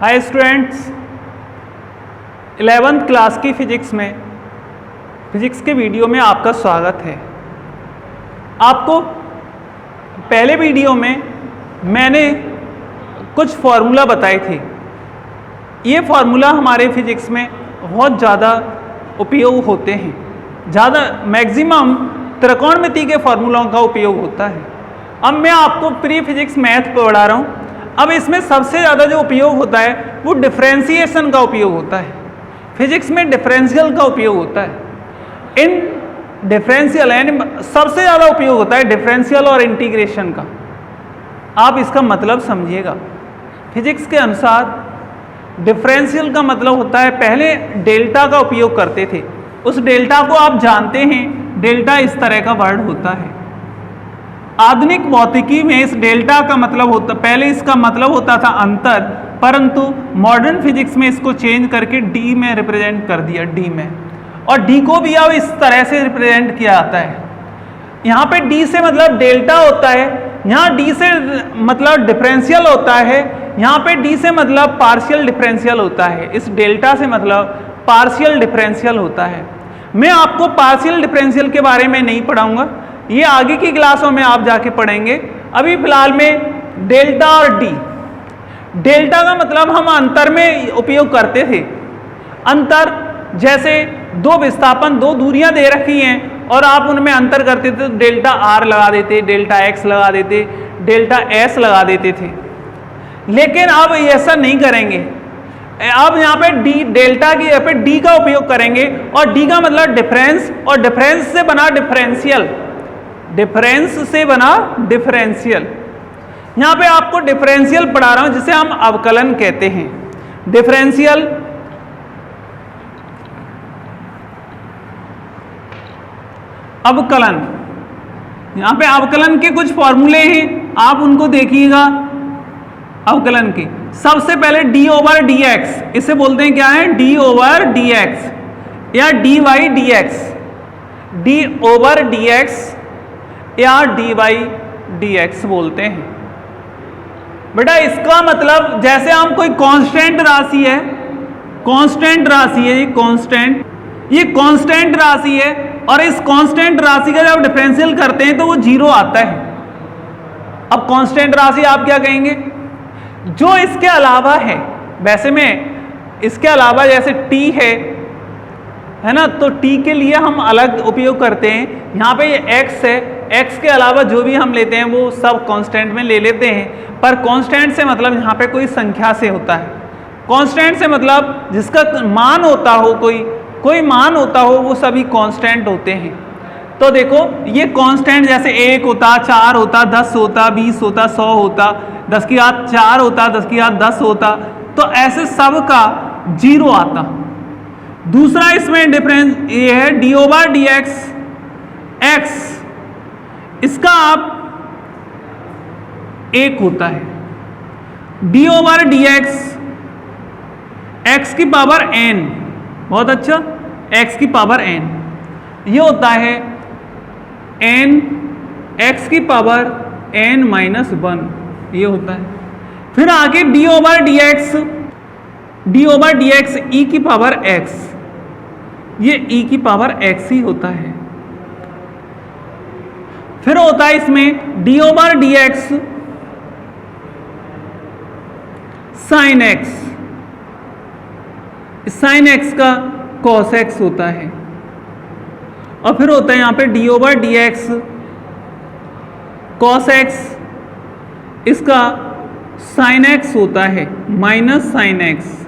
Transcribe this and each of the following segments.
Hi students, 11th class की physics के video में आपका स्वागत है। आपको पहले वीडियो में मैंने कुछ फार्मूला बताए थे। ये फार्मूला हमारे फिजिक्स में बहुत ज़्यादा उपयोग होते हैं। ज़्यादा मैक्सिमम त्रिकोणमिति के फार्मूलों का उपयोग होता है। अब मैं आपको प्री फिजिक्स मैथ पढ़ा रहा हूँ। अब इसमें सबसे ज़्यादा जो उपयोग होता है वो डिफरेंशिएशन का उपयोग होता है। फिजिक्स में डिफरेंशियल का उपयोग होता है। इन डिफरेंशियल यानी सबसे ज़्यादा उपयोग होता है डिफरेंशियल और इंटीग्रेशन का। आप इसका मतलब समझिएगा। फिजिक्स के अनुसार डिफरेंशियल का मतलब होता है, पहले डेल्टा का उपयोग करते थे। उस डेल्टा को आप जानते हैं, डेल्टा इस तरह का वर्ड होता है। आधुनिक भौतिकी में इस डेल्टा का मतलब होता, पहले इसका मतलब होता था अंतर, परंतु मॉडर्न फिजिक्स में इसको चेंज करके डी में रिप्रेजेंट कर दिया, डी में। और डी को भी अब इस तरह से रिप्रेजेंट किया जाता है। यहाँ पे डी से मतलब डेल्टा होता है, यहाँ डी से मतलब डिफरेंशियल होता है, यहाँ पे डी से मतलब पार्शियल डिफरेंशियल होता है। इस डेल्टा से मतलब पार्शियल डिफरेंशियल होता है। मैं आपको पार्शियल डिफरेंशियल के बारे में नहीं पढ़ाऊंगा, ये आगे की क्लासों में आप जाके पढ़ेंगे। अभी फिलहाल में डेल्टा और डी। डेल्टा का मतलब हम अंतर में उपयोग करते थे। अंतर जैसे दो विस्थापन, दो दूरियां दे रखी हैं और आप उनमें अंतर करते थे तो डेल्टा आर लगा देते, डेल्टा एक्स लगा देते, डेल्टा एस लगा देते थे। लेकिन अब ऐसा नहीं करेंगे। अब यहाँ पे डी, डेल्टा की यहाँ पे डी का उपयोग करेंगे और डी का मतलब डिफरेंस, और डिफरेंस से बना डिफरेंशियल, डिफरेंस से बना डिफरेंशियल। यहां पे आपको डिफरेंशियल पढ़ा रहा हूं जिसे हम अवकलन कहते हैं। डिफरेंशियल अवकलन, यहां पे अवकलन के कुछ फॉर्मूले हैं, आप उनको देखिएगा। अवकलन के सबसे पहले डी ओवर डी एक्स, इसे बोलते हैं क्या है, डी ओवर डी एक्स या d y d x. D over d x या डी वाई डी एक्स बोलते हैं। बेटा इसका मतलब जैसे हम कोई कांस्टेंट राशि है, कांस्टेंट राशि है, ये कांस्टेंट राशि है और इस कांस्टेंट राशि का जब डिफरेंशियल करते हैं तो वो जीरो आता है। अब कांस्टेंट राशि आप क्या कहेंगे, जो इसके अलावा है। वैसे में इसके अलावा जैसे टी है ना, तो टी के लिए हम अलग उपयोग करते हैं। यहाँ पे ये एक्स है, एक्स के अलावा जो भी हम लेते हैं वो सब कांस्टेंट में ले लेते हैं। पर कांस्टेंट से मतलब यहाँ पे कोई संख्या से होता है। कांस्टेंट से मतलब जिसका मान होता हो, कोई मान होता हो, वो सभी कांस्टेंट होते हैं। तो देखो ये कांस्टेंट जैसे 1 होता, 4 होता, 10 होता, 20 होता, 100 होता, 10 की घात 4 होता, 10 की घात 10 होता, तो ऐसे सब का जीरो आता। दूसरा इसमें डिफरेंस ये है d over d x, x इसका आप 1 होता है। D over d x, x की पावर n, बहुत अच्छा, एक्स की पावर n, ये होता है n एक्स की पावर n माइनस 1, ये होता है। फिर आगे d over d x, d over d x e की पावर x, ये e की पावर x ही होता है। फिर होता है इसमें d over d x sine x, sine x का कॉस एक्स होता है। और फिर होता है यहां पे d over d x cos x, इसका साइन एक्स होता है माइनस साइन एक्स।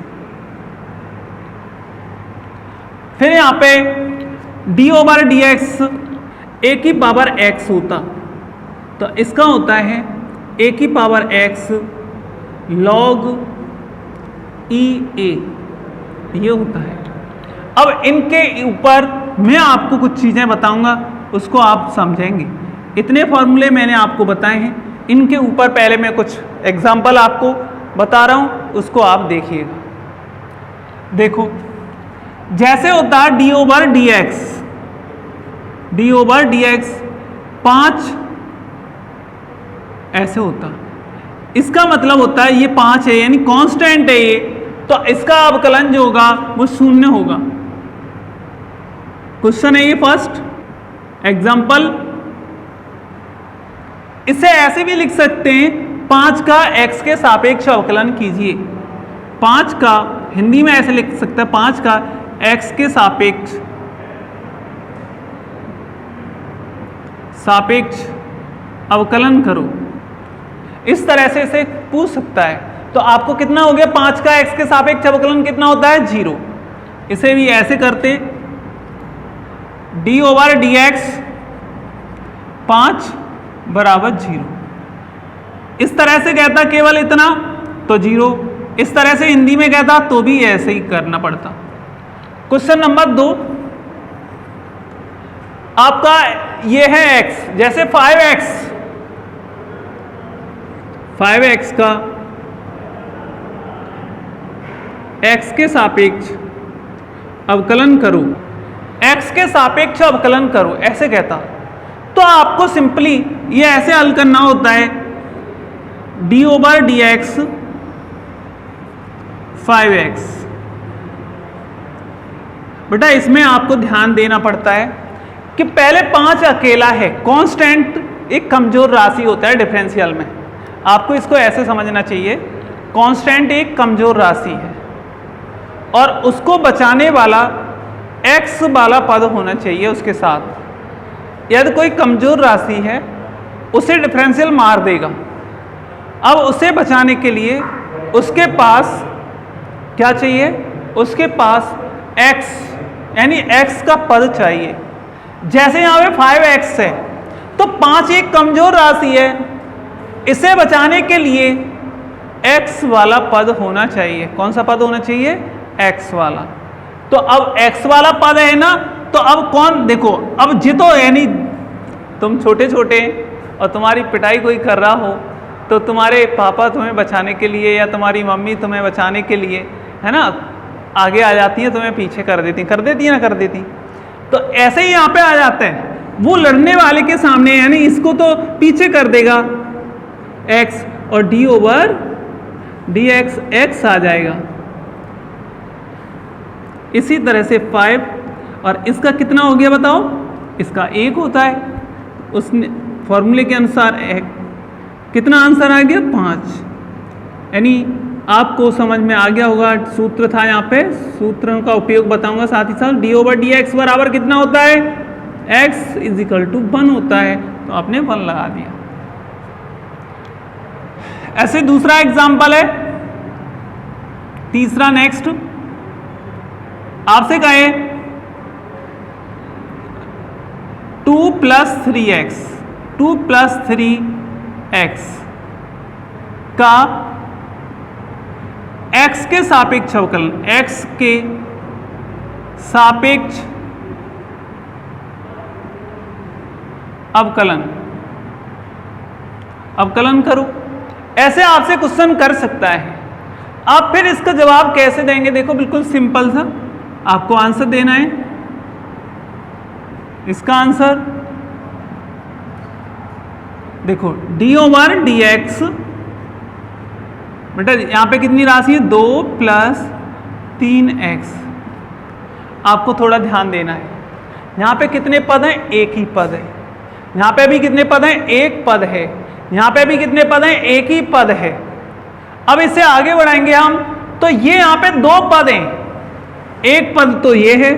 फिर यहां पे डी ओवर डी एक्स ए की पावर एक्स होता, तो इसका होता है ए की पावर एक्स लॉग ई ए, ये होता है। अब इनके ऊपर मैं आपको कुछ चीज़ें बताऊंगा, उसको आप समझेंगे। इतने फॉर्मूले मैंने आपको बताए हैं, इनके ऊपर पहले मैं कुछ एग्जाम्पल आपको बता रहा हूं, उसको आप देखिएगा। देखो जैसे होता है d over d x, d over d x 5 ऐसे होता, इसका मतलब होता है ये 5 है, यानी कांस्टेंट है ये, तो इसका अवकलन जो होगा वो 0 होगा। क्वेश्चन है ये फर्स्ट एग्जाम्पल। इसे ऐसे भी लिख सकते हैं, 5 का x के सापेक्ष अवकलन कीजिए। 5 का हिंदी में ऐसे लिख सकते हैं, 5 का x के सापेक्ष अवकलन करो। इस तरह से इसे पूछ सकता है। तो आपको कितना हो गया, 5 का x के सापेक्ष अवकलन कितना होता है, 0। इसे भी ऐसे करते, d/dx 5 बराबर 0। इस तरह से कहता केवल इतना तो 0, इस तरह से हिंदी में कहता तो भी ऐसे ही करना पड़ता। क्वेश्चन नंबर 2, आपका ये है x, जैसे 5x का x के सापेक्ष अवकलन करो, x के सापेक्ष अवकलन करो ऐसे कहता, तो आपको सिंपली ये ऐसे हल करना होता है, d/dx 5x। बेटा इसमें आपको ध्यान देना पड़ता है कि पहले 5 अकेला है, कांस्टेंट एक कमजोर राशि होता है डिफरेंशियल में। आपको इसको ऐसे समझना चाहिए, कांस्टेंट एक कमजोर राशि है और उसको बचाने वाला x वाला पद होना चाहिए उसके साथ। यदि कोई कमजोर राशि है उसे डिफरेंशियल मार देगा। अब उसे बचाने के लिए उसके पास क्या चाहिए, उसके पास x यानी x का पद चाहिए। जैसे यहाँ पे 5x है तो 5 एक कमजोर राशि है, इसे बचाने के लिए x वाला पद होना चाहिए। कौन सा पद होना चाहिए, x वाला। तो अब x वाला पद है ना, तो अब कौन, देखो अब जितो यानी तुम छोटे छोटे और तुम्हारी पिटाई कोई कर रहा हो तो तुम्हारे पापा तुम्हें बचाने के लिए या तुम्हारी मम्मी तुम्हें बचाने के लिए, है ना, आगे आ जाती है, तुम्हें पीछे कर देती है ना, कर देती। तो ऐसे ही यहाँ पे आ जाते हैं, वो लड़ने वाले के सामने, यानी इसको तो पीछे कर देगा x और d/dx x आ जाएगा। इसी तरह से 5 और इसका कितना हो गया बताओ, इसका 1 होता है। उस फॉर्मूले के अनुसार कितना आंसर आ गया, 5। यानी आपको समझ में आ गया होगा, सूत्र था यहाँ पे, सूत्रों का उपयोग बताऊंगा साथ ही साथ। d/dx बराबर कितना होता है, x = 1 होता है, तो आपने 1 लगा दिया। ऐसे दूसरा एग्जाम्पल है, तीसरा नेक्स्ट आपसे कहे 2 + 3x का x के सापेक्ष अवकलन, x के सापेक्ष अवकलन करो। ऐसे आपसे क्वेश्चन कर सकता है। आप फिर इसका जवाब कैसे देंगे, देखो बिल्कुल सिंपल सा आपको आंसर देना है। इसका आंसर देखो, d/dx, बेटा यहां पे कितनी राशि है, 2 + 3x। आपको थोड़ा ध्यान देना है, यहां पे कितने पद हैं, एक ही पद है। यहां पे भी कितने पद हैं, एक पद है। यहां पे भी कितने पद हैं, एक ही पद है। अब इसे आगे बढ़ाएंगे हम, तो ये यहां पे 2 पद हैं, एक पद तो ये है,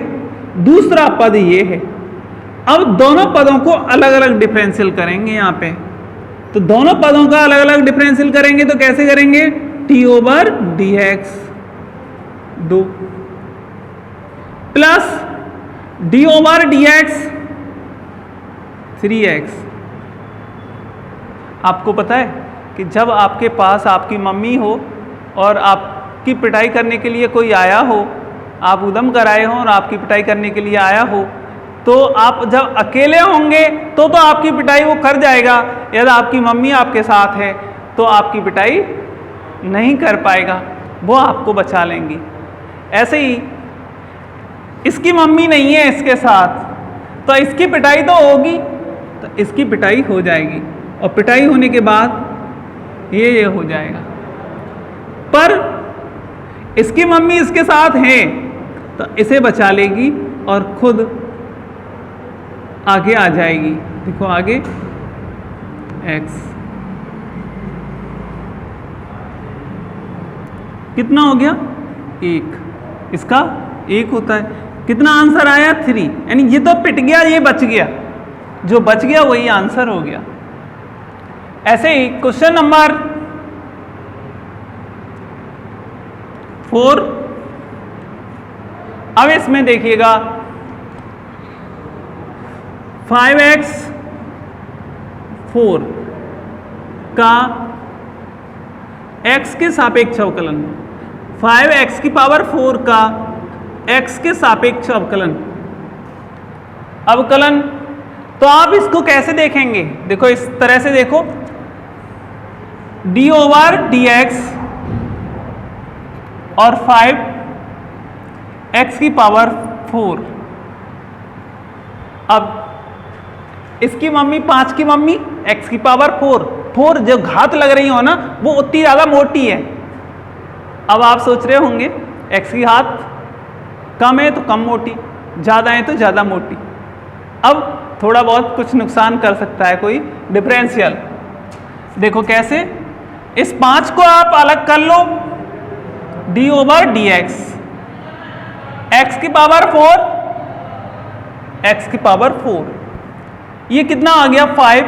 दूसरा पद ये है। अब दोनों पदों को अलग अलग डिफरेंशियल करेंगे यहाँ पे, तो दोनों पदों का अलग अलग डिफरेंशियल करेंगे तो कैसे करेंगे, d/dx 2 प्लस d/dx 3x। आपको पता है कि जब आपके पास आपकी मम्मी हो और आपकी पिटाई करने के लिए कोई आया हो, आप उदम कराए हो और आपकी पिटाई करने के लिए आया हो, तो आप जब अकेले होंगे तो आपकी पिटाई वो कर जाएगा। यदि आपकी मम्मी आपके साथ है तो आपकी पिटाई नहीं कर पाएगा, वो आपको बचा लेंगी। ऐसे ही इसकी मम्मी नहीं है इसके साथ, तो इसकी पिटाई तो होगी, तो इसकी पिटाई हो जाएगी। और पिटाई होने के बाद ये हो जाएगा। पर इसकी मम्मी इसके साथ है तो इसे बचा लेगी और खुद आगे आ जाएगी। देखो आगे x कितना हो गया 1, इसका 1 होता है। कितना आंसर आया 3, यानी ये तो पिट गया, ये बच गया, जो बच गया वही आंसर हो गया। ऐसे ही क्वेश्चन नंबर 4, अब इसमें देखिएगा 5x 4 का x के सापेक्ष अवकलन, 5x की पावर 4 का x के सापेक्ष अवकलन। तो आप इसको कैसे देखेंगे? देखो इस तरह से देखो, d/dx और 5x की पावर 4। अब इसकी मम्मी 5 की मम्मी x की पावर 4 जो घात लग रही हो ना वो उतनी ज्यादा मोटी है। अब आप सोच रहे होंगे x की घात कम है तो कम मोटी, ज्यादा है तो ज्यादा मोटी। अब थोड़ा बहुत कुछ नुकसान कर सकता है कोई डिफरेंशियल। देखो कैसे, इस 5 को आप अलग कर लो, d/dx, x की पावर 4, x की पावर 4, ये कितना आ गया 5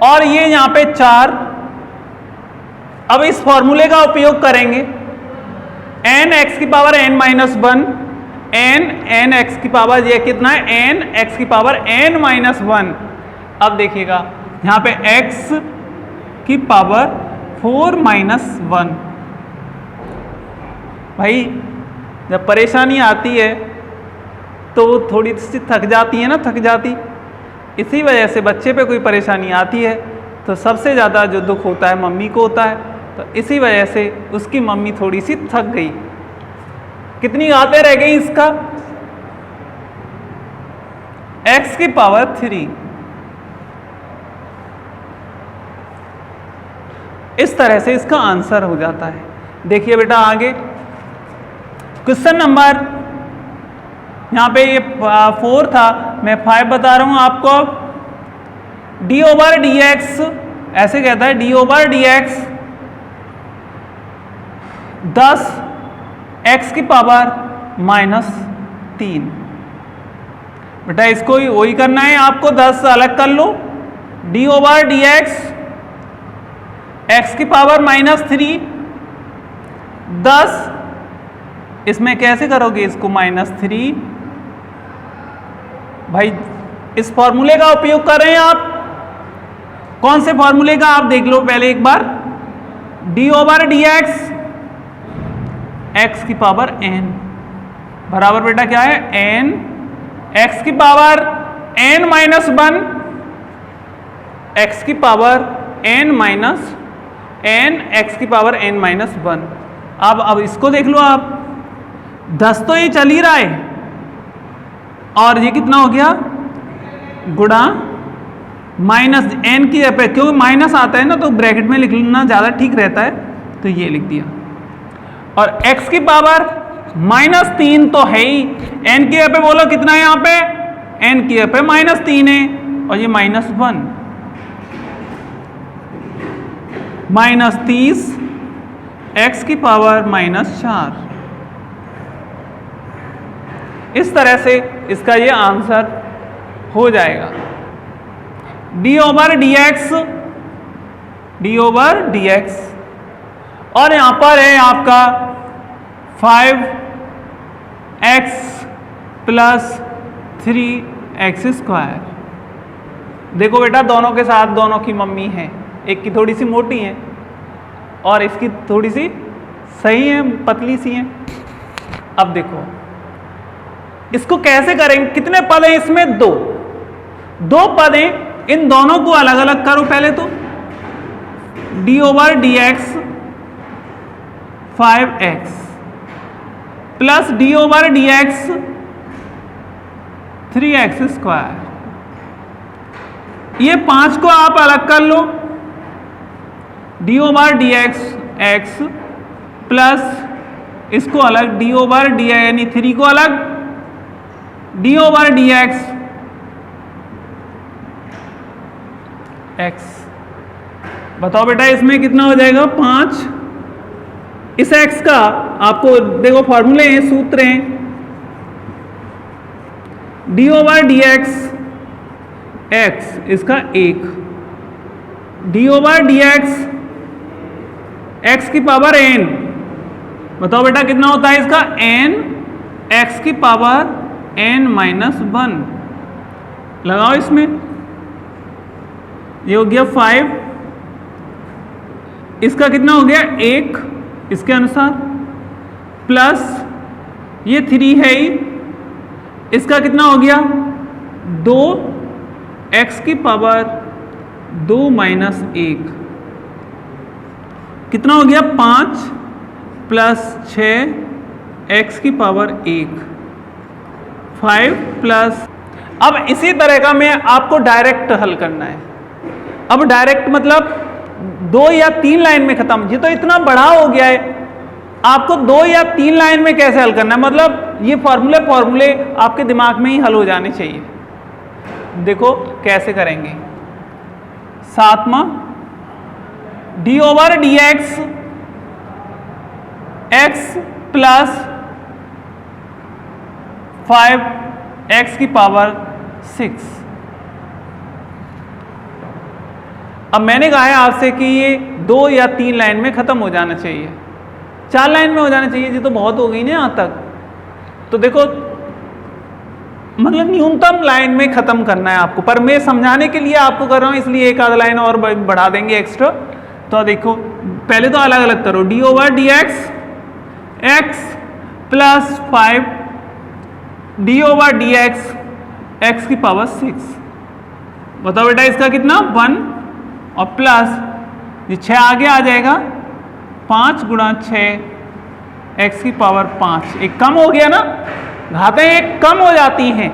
और ये यहां पे 4। अब इस फॉर्मूले का उपयोग करेंगे, n x की power n minus 1, n x की पावर ये कितना है n x की पावर n माइनस 1। अब देखिएगा यहां पे x की पावर 4 माइनस 1। भाई जब परेशानी आती है तो थोड़ी सी थक जाती है ना, थक जाती, इसी वजह से बच्चे पे कोई परेशानी आती है तो सबसे ज़्यादा जो दुख होता है मम्मी को होता है। तो इसी वजह से उसकी मम्मी थोड़ी सी थक गई। कितनी घातें रह गई इसका, x की पावर 3। इस तरह से इसका आंसर हो जाता है। देखिए बेटा आगे क्वेश्चन नंबर, यहां पे ये 4 था, मैं 5 बता रहा हूं आपको। d/dx ऐसे कहता है, d/dx 10 x की पावर माइनस 3। बेटा इसको वही करना है आपको, 10 अलग कर लो, d/dx x की पावर माइनस 3, 10 इसमें कैसे करोगे इसको -3। भाई इस फॉर्मूले का उपयोग कर रहे हैं आप, कौन से फॉर्मूले का आप देख लो पहले एक बार, d/dx x की पावर n बराबर बेटा क्या है n x की पावर n माइनस 1, x की power n minus n x की पावर n माइनस 1। अब इसको देख लो आप, 10 तो ये चल ही रहा है और ये कितना हो गया गुणा माइनस n की पे, क्योंकि माइनस आता है ना तो ब्रैकेट में लिख लेना ज़्यादा ठीक रहता है, तो ये लिख दिया। और x की पावर -3 तो है ही, n की पे बोलो कितना है यहाँ पे, n की पे -3 है और ये -1, -30 x की पावर -4। इस तरह से इसका ये आंसर हो जाएगा। d/dx और यहां पर है आपका 5x प्लस 3x²। देखो बेटा दोनों के साथ दोनों की मम्मी है, एक की थोड़ी सी मोटी है और इसकी थोड़ी सी सही है, पतली सी है। अब देखो इसको कैसे करेंगे, कितने पद हैं इसमें, दो पद हैं, इन दोनों को अलग अलग करो पहले तो। d/dx 5x plus d/dx 3x²। ये 5 को आप अलग कर लो, d over d x plus इसको अलग डी ओवर डी यानी 3 को अलग डी ओवर डी एक्स बताओ बेटा इसमें कितना हो जाएगा 5। इस x का आपको देखो फॉर्मूले हैं, सूत्र हैं, डी ओवर डी एक्स इसका 1 डी ओवर डी एक्स की पावर n। बताओ बेटा कितना होता है इसका n x की पावर n माइनस 1। लगाओ इसमें, ये हो गया 5, इसका कितना हो गया 1 इसके अनुसार, प्लस ये 3 है ही, इसका कितना हो गया 2 x की पावर 2 माइनस 1, कितना हो गया 5 प्लस 6 x की पावर 1 5 प्लस। अब इसी तरह का मैं आपको डायरेक्ट हल करना है। अब डायरेक्ट मतलब 2 या 3 लाइन में खत्म, ये तो इतना बड़ा हो गया है, आपको 2 या 3 लाइन में कैसे हल करना है, मतलब ये फॉर्मूले आपके दिमाग में ही हल हो जाने चाहिए। देखो कैसे करेंगे। 7वां d over d x plus 5 x की पावर 6। अब मैंने कहा है आपसे कि ये 2 या 3 लाइन में खत्म हो जाना चाहिए, 4 लाइन में हो जाना चाहिए, ये तो बहुत हो गई ना यहाँ तक। तो देखो मतलब न्यूनतम लाइन में खत्म करना है आपको, पर मैं समझाने के लिए आपको कर रहा हूँ, इसलिए एक आध लाइन और बढ़ा देंगे एक्स्ट्रा। तो देखो पहले तो अलग अलग करो, D over d x plus 5 d over d x की पावर 6। बताओ बेटा इसका कितना 1 और प्लस ये 6 आगे आ जाएगा, 5 गुणा 6 x की पावर 5। एक कम हो गया ना, घातें एक कम हो जाती हैं,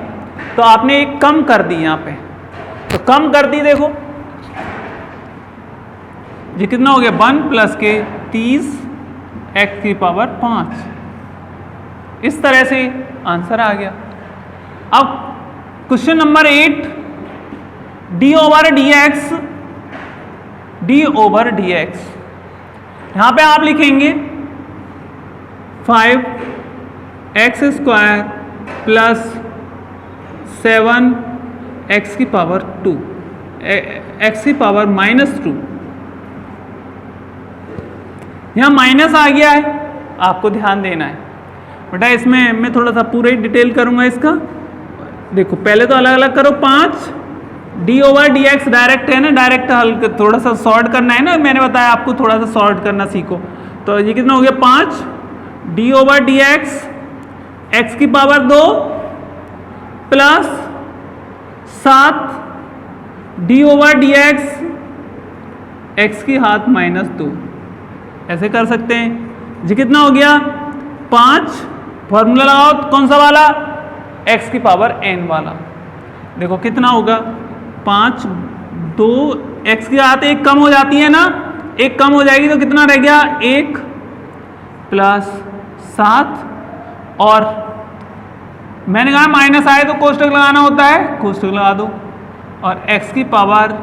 तो आपने एक कम कर दी यहाँ पे, तो कम कर दी। देखो ये कितना हो गया 1 प्लस के 30 x की पावर 5। इस तरह से आंसर आ गया। अब question number 8 D over d x, यहां पे आप लिखेंगे 5x स्क्वायर प्लस 7x की पावर 2 x की पावर माइनस 2। यहां माइनस आ गया है, आपको ध्यान देना है बेटा। इसमें मैं थोड़ा सा पूरा ही डिटेल करूंगा इसका। देखो पहले तो अलग अलग करो। 5 d over d x direct है ना, डायरेक्ट हल थोड़ा सा सॉर्ट करना है ना, मैंने बताया आपको थोड़ा सा सॉर्ट करना सीखो। तो ये कितना हो गया 5 डी ओवर डी एक्स की power 2 plus 7 D over d x की घात माइनस 2। ऐसे कर सकते हैं। ये कितना हो गया 5, फॉर्मूला लगाओ कौन सा वाला, x की पावर n वाला। देखो कितना होगा 5 2 x की घात 1 कम हो जाती है ना, 1 कम हो जाएगी तो कितना रह गया 1 प्लस 7, और मैंने कहा माइनस आए तो कोष्टक लगाना होता है, कोष्टक लगा दो, और x की पावर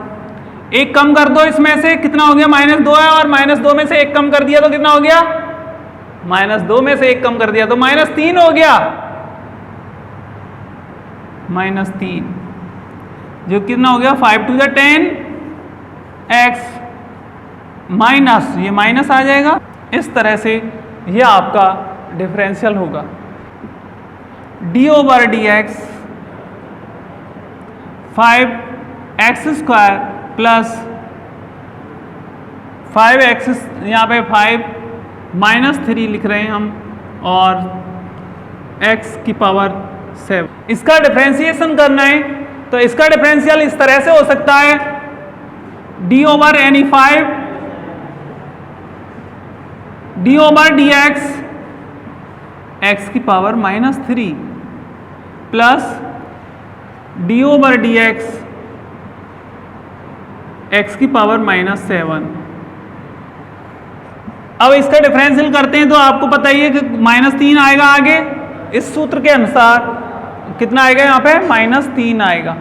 1 कम कर दो, इसमें से कितना हो गया -2 है, और -2 में से 1 कम कर दिया तो कितना हो गया -2 में से 1 कम कर दिया तो -3 हो गया, -3, जो कितना हो गया 5 2 10 x माइनस, ये माइनस आ जाएगा। इस तरह से ये आपका डिफरेंशियल होगा D over d x 5x square plus 5x, यहाँ पे 5 -3 लिख रहे हैं हम, और x की पावर 7। इसका डिफरेंशिएशन करना है तो इसका डिफरेंशियल इस तरह से हो सकता है डी ओवर एनी 5 डी ओवर डी एक्स की power -3 plus d over d x की पावर -7। अब इसका डिफरेंशियल करते हैं तो आपको पता ही है कि -3 आएगा आगे। इस सूत्र के अनुसार कितना आएगा यहाँ पे? -3 आएगा।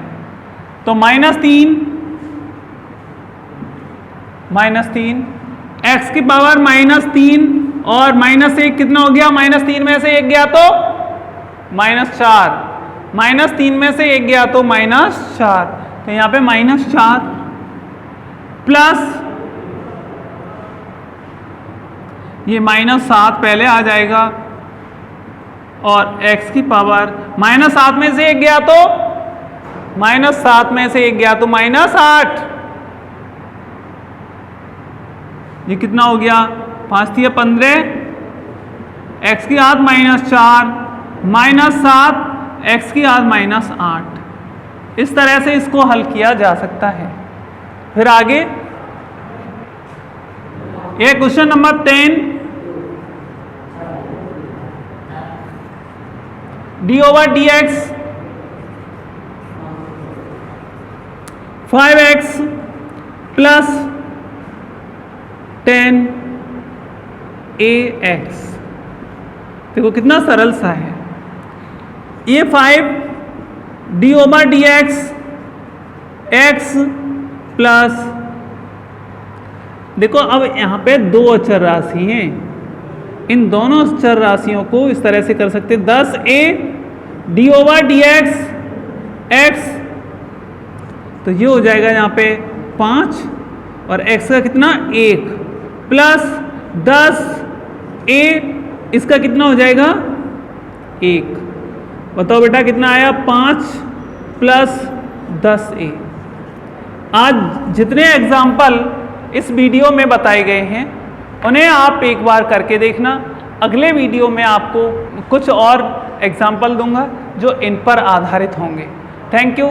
तो -3 x की पावर -3 और -1 कितना हो गया? -3 में से 1 गया तो -4, -3 में से 1 गया तो -4, तो यहाँ पे -4 प्लस ये -7 पहले आ जाएगा और x की पावर -7 में से 1 गया तो -7 में से 1 गया तो -8, ये कितना हो गया? 5 थी 15, x की घात -4 -7 x की घात -8। इस तरह से इसको हल किया जा सकता है। फिर आगे ये question number 10, d/dx 5x plus 10ax। देखो कितना सरल सा है ये। 5 d/dx x प्लस, देखो अब यहाँ पे दो अचर राशि हैं, इन दोनों चर राशियों को इस तरह से कर सकते हैं 10a d/dx x, तो ये हो जाएगा यहाँ पे 5 और x का कितना 1 प्लस 10a, इसका कितना हो जाएगा 1। बताओ बेटा कितना आया? 5 प्लस 10a। आज जितने एग्जाम्पल इस वीडियो में बताए गए हैं उन्हें आप एक बार करके देखना। अगले वीडियो में आपको कुछ और एग्जाम्पल दूंगा जो इन पर आधारित होंगे। Thank you.